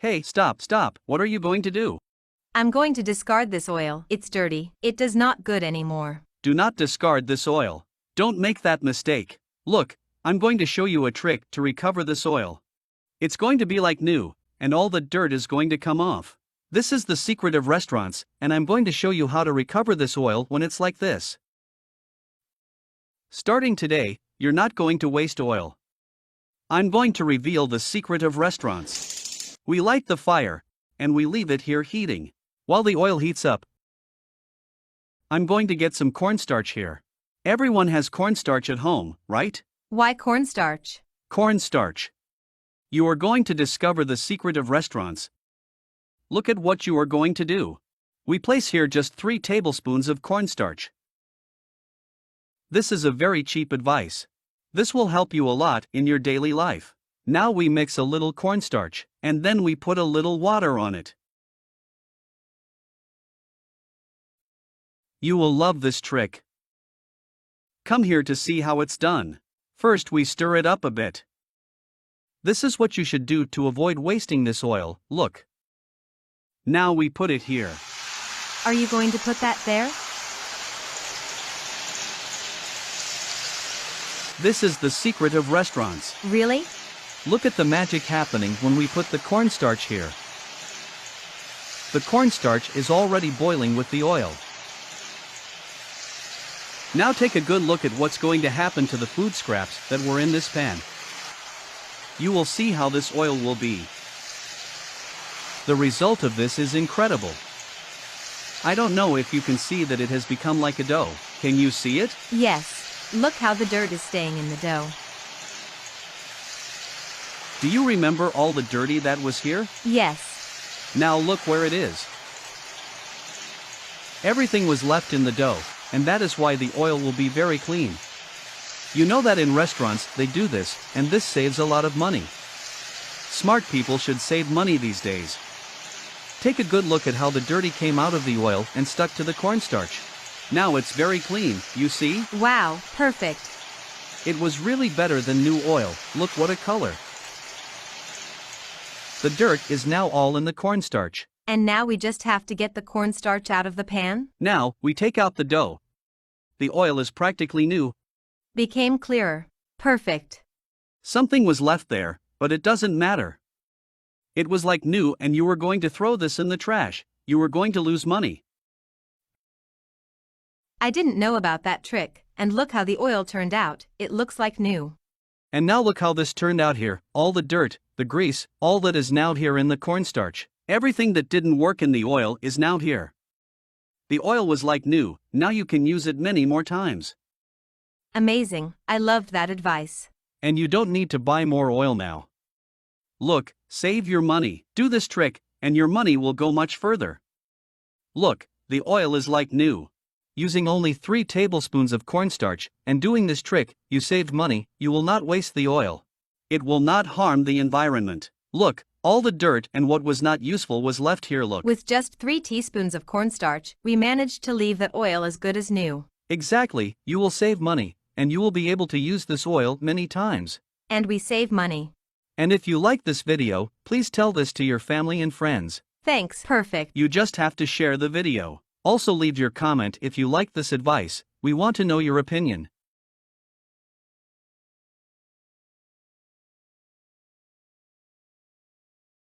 Hey, stop, what are you going to do? I'm going to discard this oil. It's dirty. It does not good anymore. Do not discard this oil. Don't make that mistake. Look, I'm going to show you a trick to recover this oil. It's going to be like new, and all the dirt is going to come off. This is the secret of restaurants, and I'm going to show you how to recover this oil when it's like this. Starting today, you're not going to waste oil. I'm going to reveal the secret of restaurants. We light the fire, and we leave it here heating. While the oil heats up, I'm going to get some cornstarch here. Everyone has cornstarch at home, right? Why cornstarch? Cornstarch. You are going to discover the secret of restaurants. Look at what you are going to do. We place here just 3 tablespoons of cornstarch. This is a very cheap advice. This will help you a lot in your daily life. Now we mix a little cornstarch, and then we put a little water on it. You will love this trick. Come here to see how it's done. First we stir it up a bit. This is what you should do to avoid wasting this oil, look. Now we put it here. Are you going to put that there? This is the secret of restaurants. Really? Look at the magic happening when we put the cornstarch here. The cornstarch is already boiling with the oil. Now take a good look at what's going to happen to the food scraps that were in this pan. You will see how this oil will be. The result of this is incredible. I don't know if you can see that it has become like a dough. Can you see it? Yes. Look how the dirt is staying in the dough. Do you remember all the dirty that was here? Yes. Now look where it is. Everything was left in the dough, and that is why the oil will be very clean. You know that in restaurants they do this, and this saves a lot of money. Smart people should save money these days. Take a good look at how the dirty came out of the oil and stuck to the cornstarch. Now it's very clean, you see? Wow, perfect. It was really better than new oil. Look what a color. The dirt is now all in the cornstarch. And now we just have to get the cornstarch out of the pan? Now, we take out the dough. The oil is practically new. Became clearer. Perfect. Something was left there, but it doesn't matter. It was like new and you were going to throw this in the trash. You were going to lose money. I didn't know about that trick, and look how the oil turned out. It looks like new. And now look how this turned out here. All the dirt, the grease, all that is now here in the cornstarch. Everything that didn't work in the oil is now here. The oil was like new, now you can use it many more times. Amazing, I loved that advice. And you don't need to buy more oil now. Look, save your money, do this trick, and your money will go much further. Look, the oil is like new. Using only 3 tablespoons of cornstarch, and doing this trick, you saved money, you will not waste the oil. It will not harm the environment. Look, all the dirt and what was not useful was left here, look. With just 3 teaspoons of cornstarch, we managed to leave that oil as good as new. Exactly, you will save money, and you will be able to use this oil many times. And we save money. And if you like this video, please tell this to your family and friends. Thanks, perfect. You just have to share the video. Also leave your comment if you like this advice, we want to know your opinion.